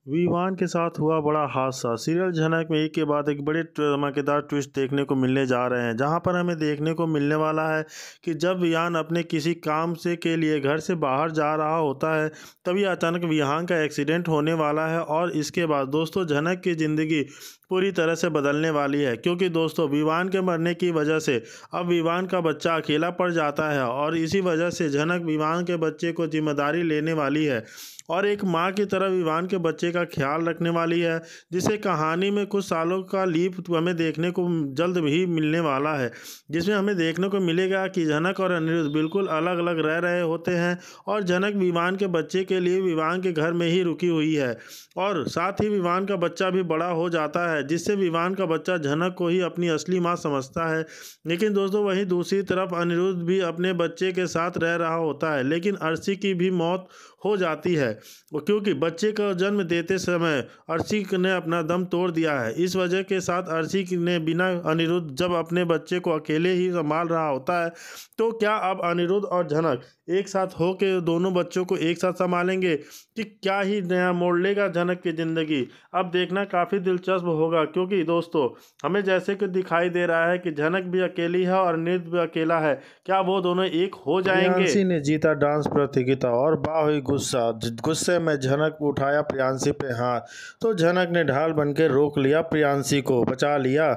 विवान के साथ हुआ बड़ा हादसा। सीरियल झनक में एक के बाद एक बड़े धमाकेदार ट्विस्ट देखने को मिलने जा रहे हैं, जहां पर हमें देखने को मिलने वाला है कि जब विहान अपने किसी काम से के लिए घर से बाहर जा रहा होता है, तभी अचानक विहान का एक्सीडेंट होने वाला है। और इसके बाद दोस्तों झनक की ज़िंदगी पूरी तरह से बदलने वाली है, क्योंकि दोस्तों विवान के मरने की वजह से अब विवान का बच्चा अकेला पड़ जाता है और इसी वजह से झनक विवान के बच्चे को जिम्मेदारी लेने वाली है और एक माँ की तरह विवान के बच्चे का ख्याल रखने वाली है, जिसे कहानी में कुछ सालों का लीप हमें देखने को जल्द भी मिलने वाला है, जिसमें हमें देखने को मिलेगा कि झनक और अनिरुद्ध बिल्कुल अलग अलग रह रहे होते हैं और झनक विवान के बच्चे के लिए विवान के घर में ही रुकी हुई है और साथ ही विवान का बच्चा भी बड़ा हो जाता है, जिससे विवान का बच्चा झनक को ही अपनी असली माँ समझता है। लेकिन दोस्तों वहीं दूसरी तरफ अनिरुद्ध भी अपने बच्चे के साथ रह रहा होता है, लेकिन अर्शी की भी मौत हो जाती है क्योंकि बच्चे का जन्म देते समय अर्शी ने अपना दम तोड़ दिया है। इस वजह के साथ अर्शी ने बिना अनिरुद्ध जब अपने बच्चे को अकेले ही संभाल रहा होता है, तो क्या अब अनिरुद्ध और झनक एक साथ हो के दोनों बच्चों को एक साथ संभालेंगे कि क्या ही नया मोड़ लेगा झनक की ज़िंदगी? अब देखना काफ़ी दिलचस्प होगा, क्योंकि दोस्तों हमें जैसे कि दिखाई दे रहा है कि झनक भी अकेली है और अनिरुद्ध भी अकेला है। क्या वो दोनों एक हो जाएंगे? प्रियांशी ने जीता डांस प्रतियोगिता और बा हुई गुस्से में झनक उठाया प्रियांशी पे हाथ, तो झनक ने ढाल बनकर रोक लिया, प्रियांशी को बचा लिया।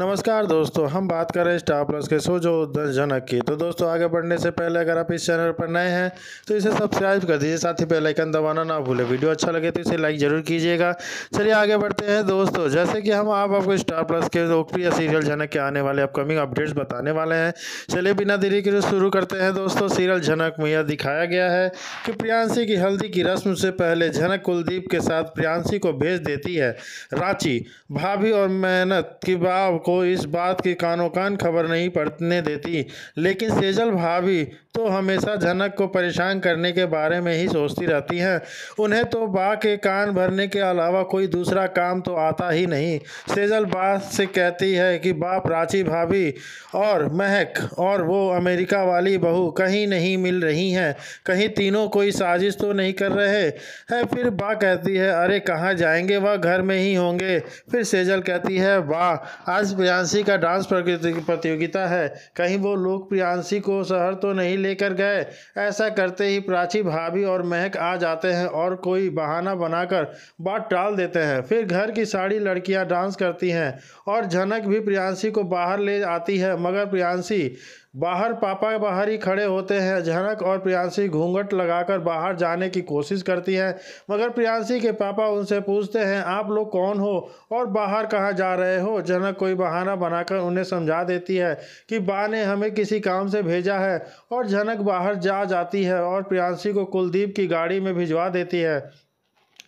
नमस्कार दोस्तों, हम बात कर रहे हैं स्टार प्लस के शो जो झनक की। तो दोस्तों आगे बढ़ने से पहले अगर आप इस चैनल पर नए हैं तो इसे सब्सक्राइब कर दीजिए, साथ ही बेल आइकन दबाना ना भूलें। वीडियो अच्छा लगे तो इसे लाइक जरूर कीजिएगा। चलिए आगे बढ़ते हैं दोस्तों। जैसे कि हम आपको स्टार प्लस के लोकप्रिय सीरियल झनक के आने वाले अपकमिंग अपडेट्स बताने वाले हैं। चलिए बिना देरी के शुरू करते हैं दोस्तों। सीरियल झनक में यह दिखाया गया है कि प्रियांशी की हल्दी की रस्म से पहले झनक कुलदीप के साथ प्रियांशी को भेज देती है रांची। भाभी और मेहनत की बाप को इस बात की कानों कान खबर नहीं पड़ने देती, लेकिन सेजल भाभी तो हमेशा झनक को परेशान करने के बारे में ही सोचती रहती हैं। उन्हें तो बा के कान भरने के अलावा कोई दूसरा काम तो आता ही नहीं। सेजल बात से कहती है कि बा प्राची भाभी और महक और वो अमेरिका वाली बहू कहीं नहीं मिल रही हैं, कहीं तीनों कोई साजिश तो नहीं कर रहे हैं। फिर बा कहती है अरे कहाँ जाएंगे, वह घर में ही होंगे। फिर सेजल कहती है वाह आज प्रियांशी का डांस प्रतियोगिता है, कहीं वो लोग प्रियांशी को शहर तो नहीं लेकर गए। ऐसा करते ही प्राची भाभी और महक आ जाते हैं और कोई बहाना बनाकर बात टाल देते हैं। फिर घर की सारी लड़कियां डांस करती हैं और झनक भी प्रियांशी को बाहर ले आती है, मगर प्रियांशी बाहर पापा बाहर ही खड़े होते हैं। झनक और प्रियांशी घूंघट लगाकर बाहर जाने की कोशिश करती हैं, मगर प्रियांशी के पापा उनसे पूछते हैं आप लोग कौन हो और बाहर कहाँ जा रहे हो। झनक कोई बहाना बनाकर उन्हें समझा देती है कि बा ने हमें किसी काम से भेजा है और झनक बाहर जा जाती है और प्रियांशी को कुलदीप की गाड़ी में भिजवा देती है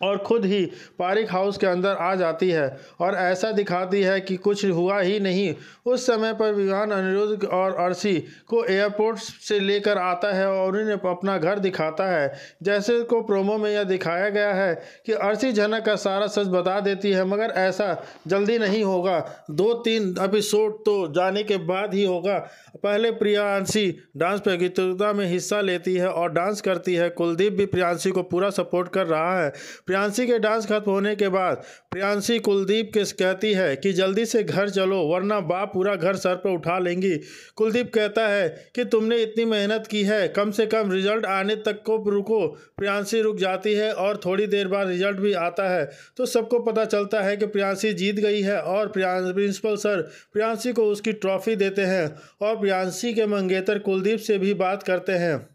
और खुद ही पारिक हाउस के अंदर आ जाती है और ऐसा दिखाती है कि कुछ हुआ ही नहीं। उस समय पर विवान अनिरुद्ध और अर्शी को एयरपोर्ट से लेकर आता है और उन्हें अपना घर दिखाता है। जैसे को प्रोमो में यह दिखाया गया है कि अर्शी झनक का सारा सच बता देती है, मगर ऐसा जल्दी नहीं होगा, 2-3 एपिसोड तो जाने के बाद ही होगा। पहले प्रियांशी डांस प्रतियोगिता में हिस्सा लेती है और डांस करती है। कुलदीप भी प्रियांशी को पूरा सपोर्ट कर रहा है। प्रियांशी के डांस खत्म होने के बाद प्रियांशी कुलदीप के कहती है कि जल्दी से घर चलो वरना बाप पूरा घर सर पर उठा लेंगी। कुलदीप कहता है कि तुमने इतनी मेहनत की है, कम से कम रिजल्ट आने तक को रुको। प्रियांशी रुक जाती है और थोड़ी देर बाद रिजल्ट भी आता है, तो सबको पता चलता है कि प्रियांशी जीत गई है और प्रिंसिपल सर प्रियांशी को उसकी ट्रॉफी देते हैं और प्रियांशी के मंगेतर कुलदीप से भी बात करते हैं।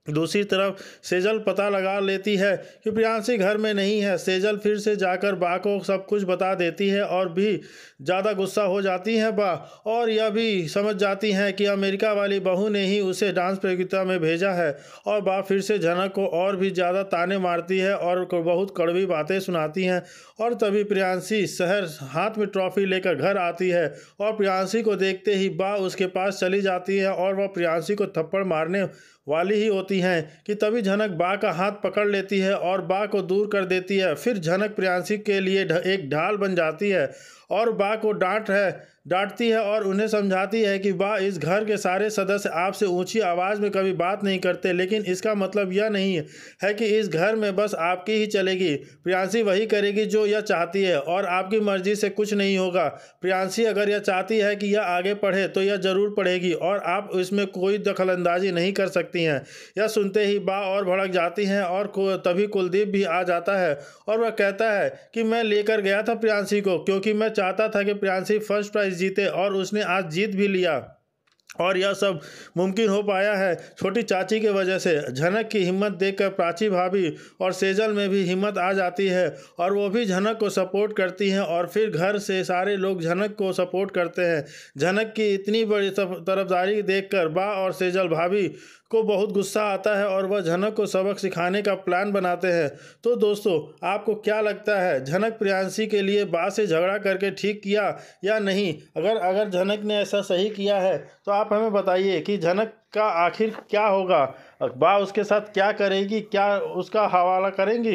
दूसरी तरफ सेजल पता लगा लेती है कि प्रियांशी घर में नहीं है। सेजल फिर से जाकर बा को सब कुछ बता देती है और भी ज़्यादा गुस्सा हो जाती है बा, और यह भी समझ जाती हैं कि अमेरिका वाली बहू ने ही उसे डांस प्रतियोगिता में भेजा है। और बा फिर से झनक को और भी ज़्यादा ताने मारती है और बहुत कड़वी बातें सुनाती हैं। और तभी प्रियांशी शहर हाथ में ट्रॉफी लेकर घर आती है और प्रियांशी को देखते ही बा उसके पास चली जाती है और वह प्रियांशी को थप्पड़ मारने वाली ही होती हैं कि तभी झनक बा का हाथ पकड़ लेती है और बा को दूर कर देती है। फिर झनक प्रियांशी के लिए एक ढाल बन जाती है और बा को डांटती है और उन्हें समझाती है कि बा, इस घर के सारे सदस्य आपसे ऊंची आवाज़ में कभी बात नहीं करते, लेकिन इसका मतलब यह नहीं है कि इस घर में बस आपकी ही चलेगी। प्रियांशी वही करेगी जो यह चाहती है और आपकी मर्जी से कुछ नहीं होगा। प्रियांशी अगर यह चाहती है कि यह आगे पढ़े तो यह ज़रूर पढ़ेगी और आप इसमें कोई दखलंदाजी नहीं कर सकती हैं। यह सुनते ही बा और भड़क जाती हैं और तभी कुलदीप भी आ जाता है और वह कहता है कि मैं लेकर गया था प्रियांशी को, क्योंकि मैं चाहता था कि प्रियांशी फर्स्ट प्राइज़ जीते और उसने आज जीत भी लिया और यह सब मुमकिन हो पाया है छोटी चाची की वजह से। झनक की हिम्मत देखकर प्राची भाभी और सेजल में भी हिम्मत आ जाती है और वो भी झनक को सपोर्ट करती हैं और फिर घर से सारे लोग झनक को सपोर्ट करते हैं। झनक की इतनी बड़ी तरफदारी देखकर बा और सेजल भाभी को बहुत गुस्सा आता है और वह झनक को सबक सिखाने का प्लान बनाते हैं। तो दोस्तों, आपको क्या लगता है, झनक प्रियांशी के लिए बा से झगड़ा करके ठीक किया या नहीं? अगर झनक ने ऐसा सही किया है तो आप हमें बताइए कि झनक का आखिर क्या होगा, बा उसके साथ क्या करेगी, क्या उसका हवाला करेंगी?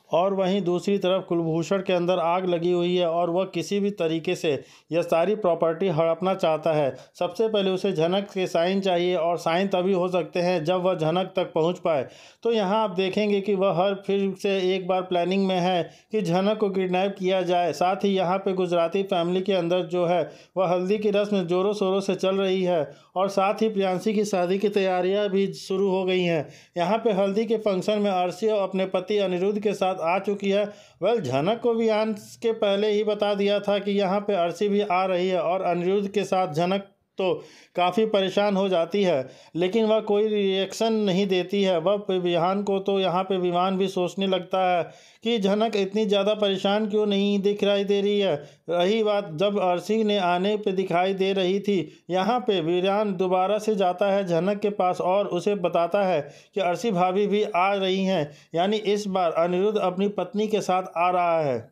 और वहीं दूसरी तरफ कुलभूषण के अंदर आग लगी हुई है और वह किसी भी तरीके से यह सारी प्रॉपर्टी हड़पना चाहता है। सबसे पहले उसे झनक के साइन चाहिए और साइन तभी हो सकते हैं जब वह झनक तक पहुंच पाए। तो यहाँ आप देखेंगे कि वह हर फिर से एक बार प्लानिंग में है कि झनक को किडनैप किया जाए। साथ ही यहाँ पे गुजराती फैमिली के अंदर जो है वह हल्दी की रस्म जोरों शोरों से चल रही है और साथ ही प्रियांशी की शादी की तैयारियाँ भी शुरू हो गई हैं। यहाँ पे हल्दी के फंक्शन में अर्शी अपने पति अनिरुद्ध के साथ आ चुकी है। झनक को भी आंस के पहले ही बता दिया था कि यहाँ पे अर्शी भी आ रही है और अनिरुद्ध के साथ झनक तो काफ़ी परेशान हो जाती है, लेकिन वह कोई रिएक्शन नहीं देती है। वह विहान को तो यहाँ पे विमान भी सोचने लगता है कि झनक इतनी ज़्यादा परेशान क्यों नहीं दिखाई दे रही है। रही बात जब अर्शी ने आने पे दिखाई दे रही थी, यहाँ पे विहान दोबारा से जाता है झनक के पास और उसे बताता है कि अर्शी भाभी भी आ रही हैं, यानी इस बार अनिरुद्ध अपनी पत्नी के साथ आ रहा है।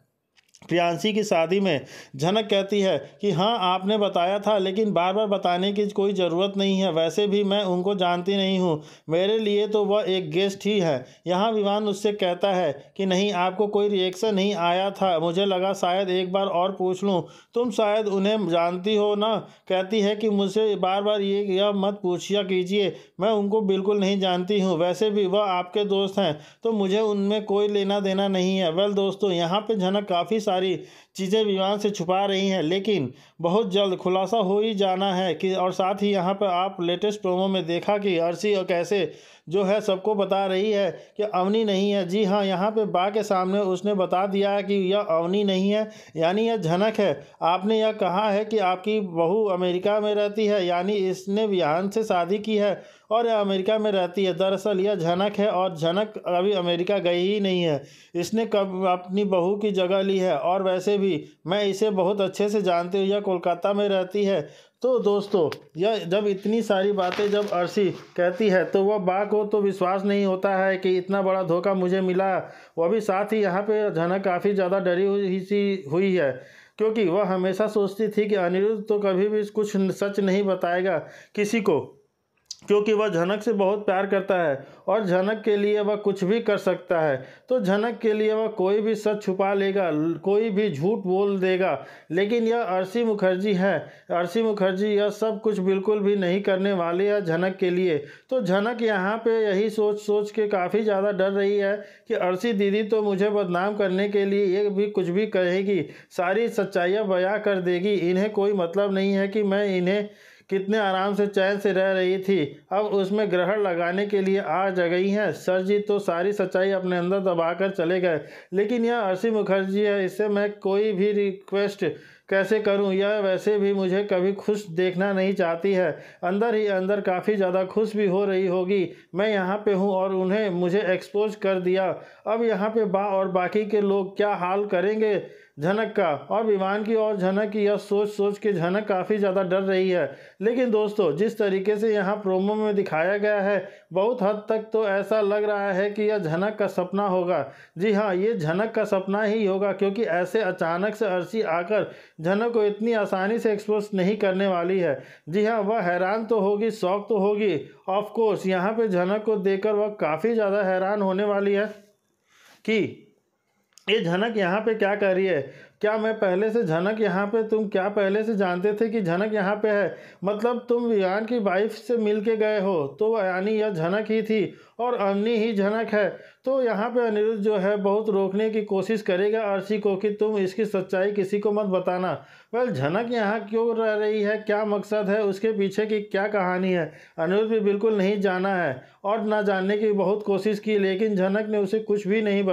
प्रियांशी की शादी में झनक कहती है कि हाँ, आपने बताया था, लेकिन बार बार बताने की कोई ज़रूरत नहीं है। वैसे भी मैं उनको जानती नहीं हूँ, मेरे लिए तो वह एक गेस्ट ही है। यहाँ विवान उससे कहता है कि नहीं, आपको कोई रिएक्शन नहीं आया था, मुझे लगा शायद एक बार और पूछ लूँ, तुम शायद उन्हें जानती हो ना। कहती है कि मुझसे बार बार यह मत पूछिया कीजिए, मैं उनको बिल्कुल नहीं जानती हूँ। वैसे भी वह आपके दोस्त हैं तो मुझे उनमें कोई लेना देना नहीं है। दोस्तों, यहाँ पे झनक काफ़ी सारी चीज़ें विवान से छुपा रही हैं, लेकिन बहुत जल्द खुलासा हो ही जाना है कि। और साथ ही यहाँ पर आप लेटेस्ट प्रोमो में देखा कि अर्शी और कैसे जो है सबको बता रही है कि अवनी नहीं है। जी हाँ, यहाँ पे बा के सामने उसने बता दिया है कि यह अवनी नहीं है, यानी यह झनक है। आपने यह कहा है कि आपकी बहू अमेरिका में रहती है, यानी इसने विहान से शादी की है और यह अमेरिका में रहती है। दरअसल यह झनक है और झनक अभी अमेरिका गई ही नहीं है, इसने कब अपनी बहू की जगह ली है और वैसे भी मैं इसे बहुत अच्छे से जानती हूँ, यह कोलकाता में रहती है। तो दोस्तों, यह जब इतनी सारी बातें जब अर्शी कहती है तो वह बा को तो विश्वास नहीं होता है कि इतना बड़ा धोखा मुझे मिला। वह भी साथ ही यहाँ पे झनक काफ़ी ज़्यादा डरी हुई है, क्योंकि वह हमेशा सोचती थी कि अनिरुद्ध तो कभी भी कुछ सच नहीं बताएगा किसी को, क्योंकि वह झनक से बहुत प्यार करता है और झनक के लिए वह कुछ भी कर सकता है। तो झनक के लिए वह कोई भी सच छुपा लेगा, कोई भी झूठ बोल देगा। लेकिन यह अर्शी मुखर्जी है, अर्शी मुखर्जी यह सब कुछ बिल्कुल भी नहीं करने वाली है झनक के लिए। तो झनक यहाँ पे यही सोच के काफ़ी ज़्यादा डर रही है कि अर्शी दीदी तो मुझे बदनाम करने के लिए ये भी कुछ भी कहेगी, सारी सच्चाइयाँ बयां कर देगी। इन्हें कोई मतलब नहीं है कि मैं इन्हें कितने आराम से चैन से रह रही थी, अब उसमें ग्रहण लगाने के लिए आ गई हैं। सर जी तो सारी सच्चाई अपने अंदर दबाकर चले गए, लेकिन यह अर्शी मुखर्जी है, इससे मैं कोई भी रिक्वेस्ट कैसे करूं? यह वैसे भी मुझे कभी खुश देखना नहीं चाहती है, अंदर ही अंदर काफ़ी ज़्यादा खुश भी हो रही होगी। मैं यहाँ पे हूँ और उन्हें मुझे एक्सपोज कर दिया। अब यहाँ पे बा और बाकी के लोग क्या हाल करेंगे झनक का? और विमान की और झनक की यह सोच के झनक काफ़ी ज़्यादा डर रही है। लेकिन दोस्तों, जिस तरीके से यहाँ प्रोमो में दिखाया गया है, बहुत हद तक तो ऐसा लग रहा है कि यह झनक का सपना होगा। जी हाँ, ये झनक का सपना ही होगा, क्योंकि ऐसे अचानक से अर्शी आकर झनक को इतनी आसानी से एक्सपोज नहीं करने वाली है। जी हाँ, वह हैरान तो होगी, शौक तो होगी। ऑफ कोर्स यहाँ पे झनक को देखकर वह काफ़ी ज़्यादा हैरान होने वाली है कि ये झनक यहाँ पे क्या कर रही है? क्या मैं पहले से झनक यहाँ पे तुम क्या पहले से जानते थे कि झनक यहाँ पे है? मतलब तुम वियान की वाइफ से मिल के गए हो, तो यानी यह झनक ही थी और अवनी ही झनक है। तो यहाँ पे अनिरुद्ध जो है बहुत रोकने की कोशिश करेगा अर्शी को कि तुम इसकी सच्चाई किसी को मत बताना। वेल, झनक यहाँ क्यों रह रही है, क्या मकसद है, उसके पीछे की क्या कहानी है, अनिरुद्ध भी बिल्कुल नहीं जाना है और ना जानने की बहुत कोशिश की, लेकिन झनक ने उसे कुछ भी नहीं बताया।